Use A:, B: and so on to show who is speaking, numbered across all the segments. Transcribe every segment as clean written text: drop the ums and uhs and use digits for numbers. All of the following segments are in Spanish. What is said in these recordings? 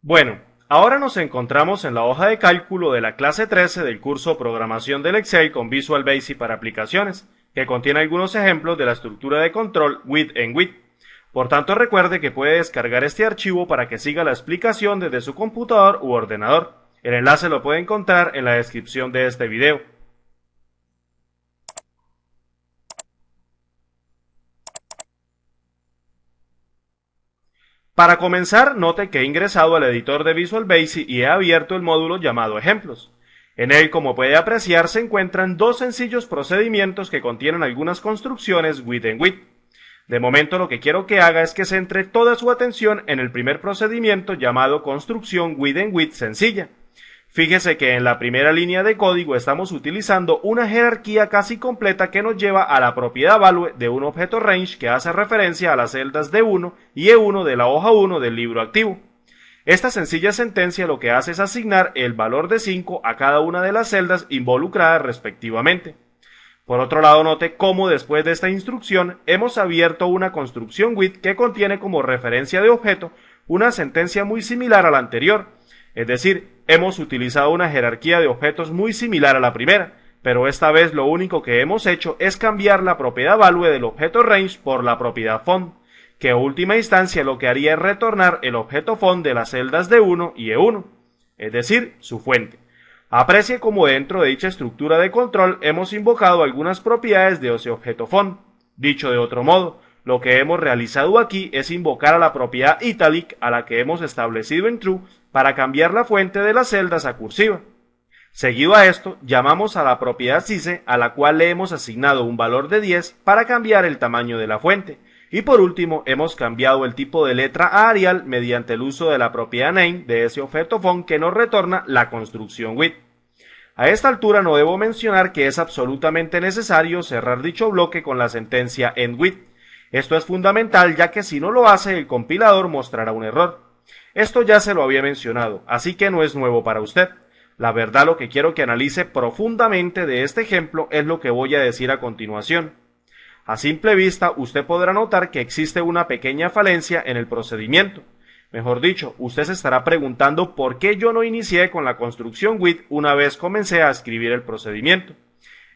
A: Bueno, ahora nos encontramos en la hoja de cálculo de la clase 13 del curso Programación del Excel con Visual Basic para aplicaciones, que contiene algunos ejemplos de la estructura de control with and with. Por tanto, recuerde que puede descargar este archivo para que siga la explicación desde su computador u ordenador. El enlace lo puede encontrar en la descripción de este video. Para comenzar, note que he ingresado al editor de Visual Basic y he abierto el módulo llamado Ejemplos. En él, como puede apreciar, se encuentran dos sencillos procedimientos que contienen algunas construcciones with and with. De momento lo que quiero que haga es que centre toda su atención en el primer procedimiento llamado construcción with and with sencilla. Fíjese que en la primera línea de código estamos utilizando una jerarquía casi completa que nos lleva a la propiedad value de un objeto range que hace referencia a las celdas D1 y E1 de la hoja 1 del libro activo. Esta sencilla sentencia lo que hace es asignar el valor de 5 a cada una de las celdas involucradas respectivamente. Por otro lado, note cómo después de esta instrucción hemos abierto una construcción with que contiene como referencia de objeto una sentencia muy similar a la anterior, es decir, hemos utilizado una jerarquía de objetos muy similar a la primera, pero esta vez lo único que hemos hecho es cambiar la propiedad value del objeto range por la propiedad font, que a última instancia lo que haría es retornar el objeto font de las celdas D1 y E1, es decir, su fuente. Aprecie como dentro de dicha estructura de control hemos invocado algunas propiedades de ese objeto font. Dicho de otro modo, lo que hemos realizado aquí es invocar a la propiedad italic a la que hemos establecido en true para cambiar la fuente de las celdas a cursiva. Seguido a esto, llamamos a la propiedad size a la cual le hemos asignado un valor de 10 para cambiar el tamaño de la fuente. Y por último, hemos cambiado el tipo de letra a Arial mediante el uso de la propiedad name de ese objeto font que nos retorna la construcción with. A esta altura no debo mencionar que es absolutamente necesario cerrar dicho bloque con la sentencia end with. Esto es fundamental ya que si no lo hace el compilador mostrará un error. Esto ya se lo había mencionado, así que no es nuevo para usted. La verdad, lo que quiero que analice profundamente de este ejemplo es lo que voy a decir a continuación. A simple vista, usted podrá notar que existe una pequeña falencia en el procedimiento. Mejor dicho, usted se estará preguntando por qué yo no inicié con la construcción with una vez comencé a escribir el procedimiento.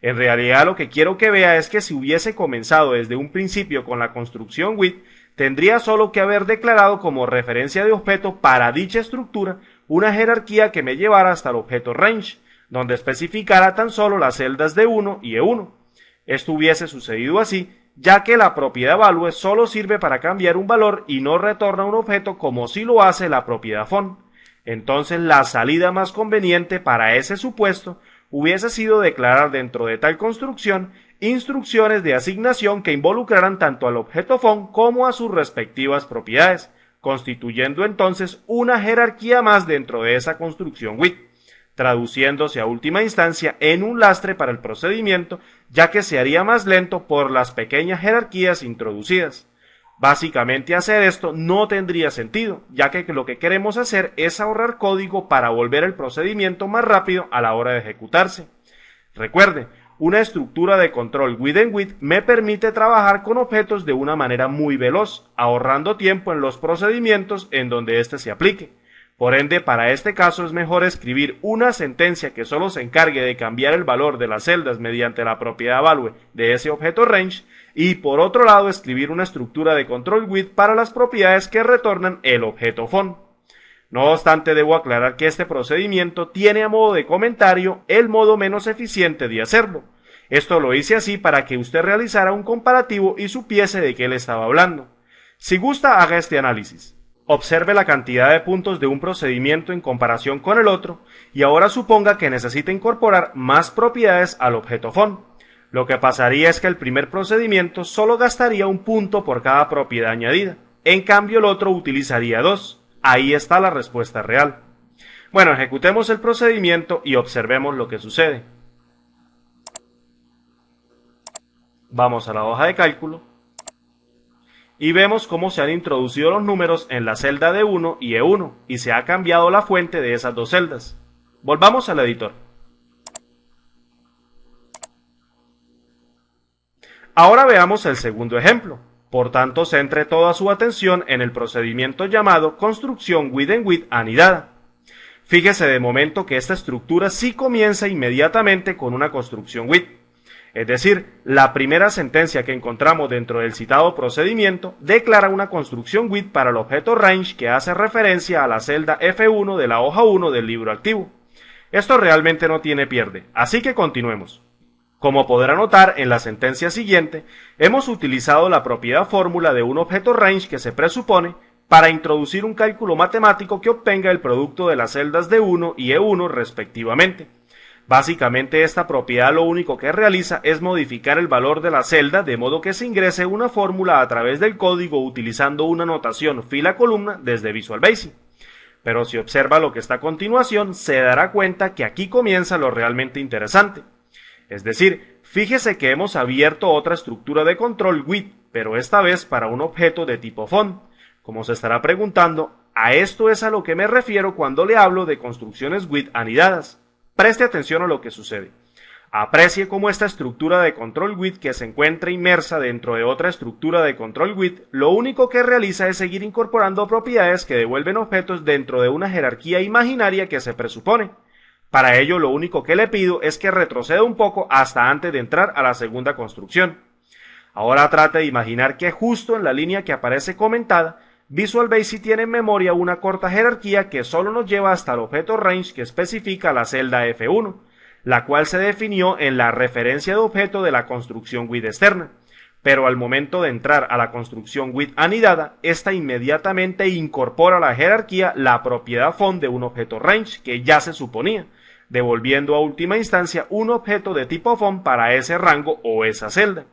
A: En realidad, lo que quiero que vea es que si hubiese comenzado desde un principio con la construcción with, tendría solo que haber declarado como referencia de objeto para dicha estructura una jerarquía que me llevara hasta el objeto range, donde especificara tan solo las celdas D1 y E1. Esto hubiese sucedido así, ya que la propiedad value solo sirve para cambiar un valor y no retorna un objeto como si lo hace la propiedad font. Entonces la salida más conveniente para ese supuesto hubiese sido declarar dentro de tal construcción instrucciones de asignación que involucraran tanto al objeto font como a sus respectivas propiedades, constituyendo entonces una jerarquía más dentro de esa construcción with, traduciéndose a última instancia en un lastre para el procedimiento, ya que se haría más lento por las pequeñas jerarquías introducidas. Básicamente hacer esto no tendría sentido, ya que lo que queremos hacer es ahorrar código para volver el procedimiento más rápido a la hora de ejecutarse. Recuerde, una estructura de control with and with me permite trabajar con objetos de una manera muy veloz, ahorrando tiempo en los procedimientos en donde éste se aplique. Por ende, para este caso es mejor escribir una sentencia que solo se encargue de cambiar el valor de las celdas mediante la propiedad value de ese objeto range y por otro lado escribir una estructura de control with para las propiedades que retornan el objeto font. No obstante, debo aclarar que este procedimiento tiene a modo de comentario el modo menos eficiente de hacerlo. Esto lo hice así para que usted realizara un comparativo y supiese de qué le estaba hablando. Si gusta, haga este análisis. Observe la cantidad de puntos de un procedimiento en comparación con el otro y ahora suponga que necesita incorporar más propiedades al objeto font. Lo que pasaría es que el primer procedimiento solo gastaría un punto por cada propiedad añadida, en cambio el otro utilizaría dos. Ahí está la respuesta real. Bueno, ejecutemos el procedimiento y observemos lo que sucede. Vamos a la hoja de cálculo y vemos cómo se han introducido los números en la celda D1 y E1 y se ha cambiado la fuente de esas dos celdas. Volvamos al editor. Ahora veamos el segundo ejemplo. Por tanto, centre toda su atención en el procedimiento llamado construcción with anidada. Fíjese de momento que esta estructura sí comienza inmediatamente con una construcción with. Es decir, la primera sentencia que encontramos dentro del citado procedimiento declara una construcción with para el objeto range que hace referencia a la celda F1 de la hoja 1 del libro activo. Esto realmente no tiene pierde, así que continuemos. Como podrá notar en la sentencia siguiente, hemos utilizado la propiedad fórmula de un objeto range que se presupone para introducir un cálculo matemático que obtenga el producto de las celdas D1 y E1 respectivamente. Básicamente esta propiedad lo único que realiza es modificar el valor de la celda de modo que se ingrese una fórmula a través del código utilizando una notación fila-columna desde Visual Basic. Pero si observa lo que está a continuación, se dará cuenta que aquí comienza lo realmente interesante. Es decir, fíjese que hemos abierto otra estructura de control with, pero esta vez para un objeto de tipo font. Como se estará preguntando, a esto es a lo que me refiero cuando le hablo de construcciones with anidadas. Preste atención a lo que sucede. Aprecie cómo esta estructura de control with que se encuentra inmersa dentro de otra estructura de control with, lo único que realiza es seguir incorporando propiedades que devuelven objetos dentro de una jerarquía imaginaria que se presupone. Para ello, lo único que le pido es que retroceda un poco hasta antes de entrar a la segunda construcción. Ahora trate de imaginar que justo en la línea que aparece comentada, Visual Basic tiene en memoria una corta jerarquía que solo nos lleva hasta el objeto range que especifica la celda F1, la cual se definió en la referencia de objeto de la construcción with externa. Pero al momento de entrar a la construcción with anidada, esta inmediatamente incorpora a la jerarquía la propiedad font de un objeto range que ya se suponía, devolviendo a última instancia un objeto de tipo font para ese rango o esa celda.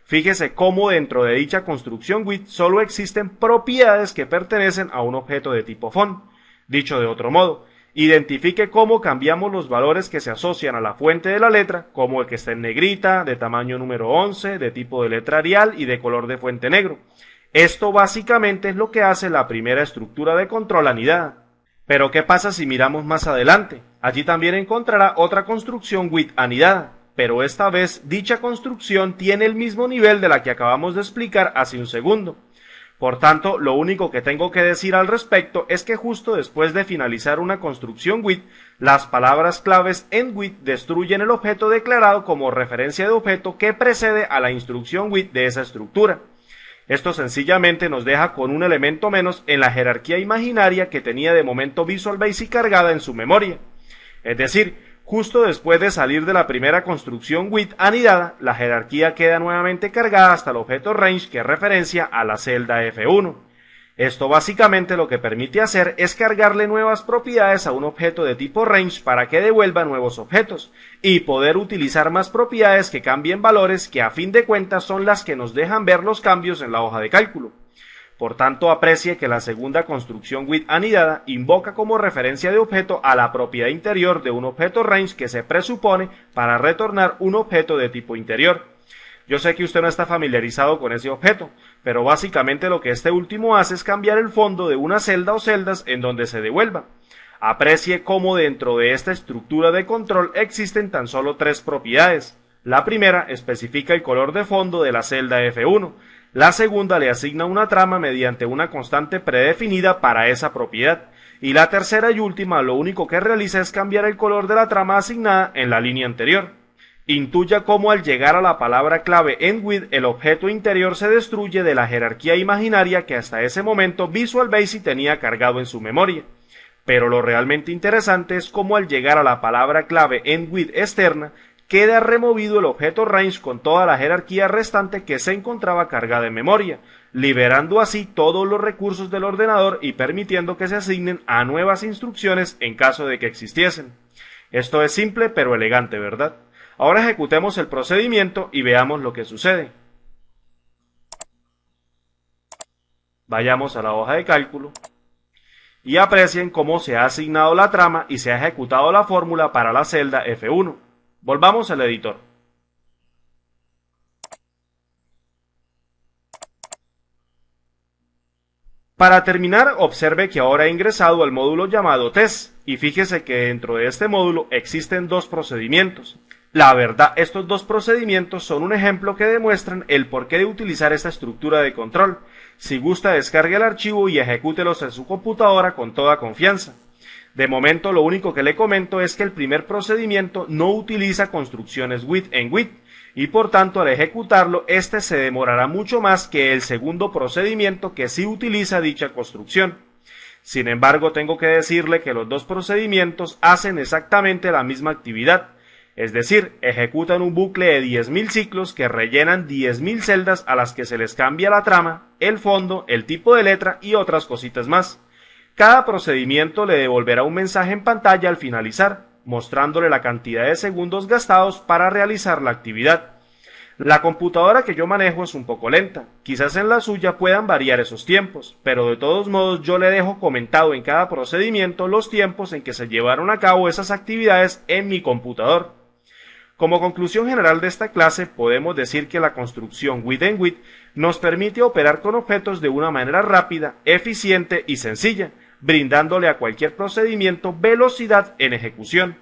A: Fíjese cómo dentro de dicha construcción with solo existen propiedades que pertenecen a un objeto de tipo font. Dicho de otro modo, identifique cómo cambiamos los valores que se asocian a la fuente de la letra, como el que está en negrita, de tamaño número 11, de tipo de letra Arial y de color de fuente negro. Esto básicamente es lo que hace la primera estructura de control anidada. Pero ¿qué pasa si miramos más adelante? Allí también encontrará otra construcción with anidada, pero esta vez dicha construcción tiene el mismo nivel de la que acabamos de explicar hace un segundo. Por tanto, lo único que tengo que decir al respecto es que justo después de finalizar una construcción with, las palabras claves end with destruyen el objeto declarado como referencia de objeto que precede a la instrucción with de esa estructura. Esto sencillamente nos deja con un elemento menos en la jerarquía imaginaria que tenía de momento Visual Basic cargada en su memoria. Es decir, justo después de salir de la primera construcción with anidada, la jerarquía queda nuevamente cargada hasta el objeto range que referencia a la celda F1. Esto básicamente lo que permite hacer es cargarle nuevas propiedades a un objeto de tipo range para que devuelva nuevos objetos, y poder utilizar más propiedades que cambien valores que a fin de cuentas son las que nos dejan ver los cambios en la hoja de cálculo. Por tanto, aprecie que la segunda construcción with anidada invoca como referencia de objeto a la propiedad interior de un objeto range que se presupone para retornar un objeto de tipo interior. Yo sé que usted no está familiarizado con ese objeto, pero básicamente lo que este último hace es cambiar el fondo de una celda o celdas en donde se devuelva. Aprecie cómo dentro de esta estructura de control existen tan solo tres propiedades. La primera especifica el color de fondo de la celda F1. La segunda le asigna una trama mediante una constante predefinida para esa propiedad. Y la tercera y última lo único que realiza es cambiar el color de la trama asignada en la línea anterior. Intuya cómo al llegar a la palabra clave end with el objeto interior se destruye de la jerarquía imaginaria que hasta ese momento Visual Basic tenía cargado en su memoria. Pero lo realmente interesante es cómo al llegar a la palabra clave end with externa, queda removido el objeto range con toda la jerarquía restante que se encontraba cargada en memoria, liberando así todos los recursos del ordenador y permitiendo que se asignen a nuevas instrucciones en caso de que existiesen. Esto es simple pero elegante, ¿verdad? Ahora ejecutemos el procedimiento y veamos lo que sucede. Vayamos a la hoja de cálculo y aprecien cómo se ha asignado la trama y se ha ejecutado la fórmula para la celda F1. Volvamos al editor. Para terminar, observe que ahora he ingresado al módulo llamado test y fíjese que dentro de este módulo existen dos procedimientos. La verdad, estos dos procedimientos son un ejemplo que demuestran el porqué de utilizar esta estructura de control. Si gusta, descargue el archivo y ejecútelos en su computadora con toda confianza. De momento, lo único que le comento es que el primer procedimiento no utiliza construcciones with en with, y por tanto al ejecutarlo, este se demorará mucho más que el segundo procedimiento que sí utiliza dicha construcción. Sin embargo, tengo que decirle que los dos procedimientos hacen exactamente la misma actividad, es decir, ejecutan un bucle de 10.000 ciclos que rellenan 10.000 celdas a las que se les cambia la trama, el fondo, el tipo de letra y otras cositas más. Cada procedimiento le devolverá un mensaje en pantalla al finalizar, mostrándole la cantidad de segundos gastados para realizar la actividad. La computadora que yo manejo es un poco lenta, quizás en la suya puedan variar esos tiempos, pero de todos modos yo le dejo comentado en cada procedimiento los tiempos en que se llevaron a cabo esas actividades en mi computador. Como conclusión general de esta clase, podemos decir que la construcción with and with nos permite operar con objetos de una manera rápida, eficiente y sencilla, brindándole a cualquier procedimiento velocidad en ejecución.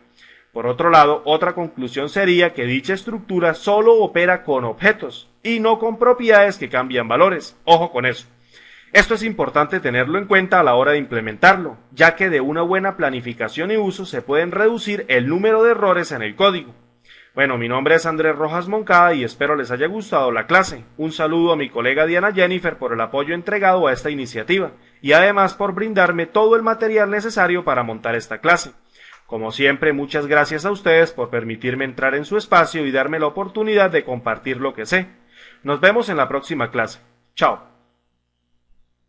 A: Por otro lado, otra conclusión sería que dicha estructura solo opera con objetos y no con propiedades que cambian valores. Ojo con eso. Esto es importante tenerlo en cuenta a la hora de implementarlo, ya que de una buena planificación y uso se pueden reducir el número de errores en el código. Bueno, mi nombre es Andrés Rojas Moncada y espero les haya gustado la clase. Un saludo a mi colega Diana Jennifer por el apoyo entregado a esta iniciativa y además por brindarme todo el material necesario para montar esta clase. Como siempre, muchas gracias a ustedes por permitirme entrar en su espacio y darme la oportunidad de compartir lo que sé. Nos vemos en la próxima clase. Chao.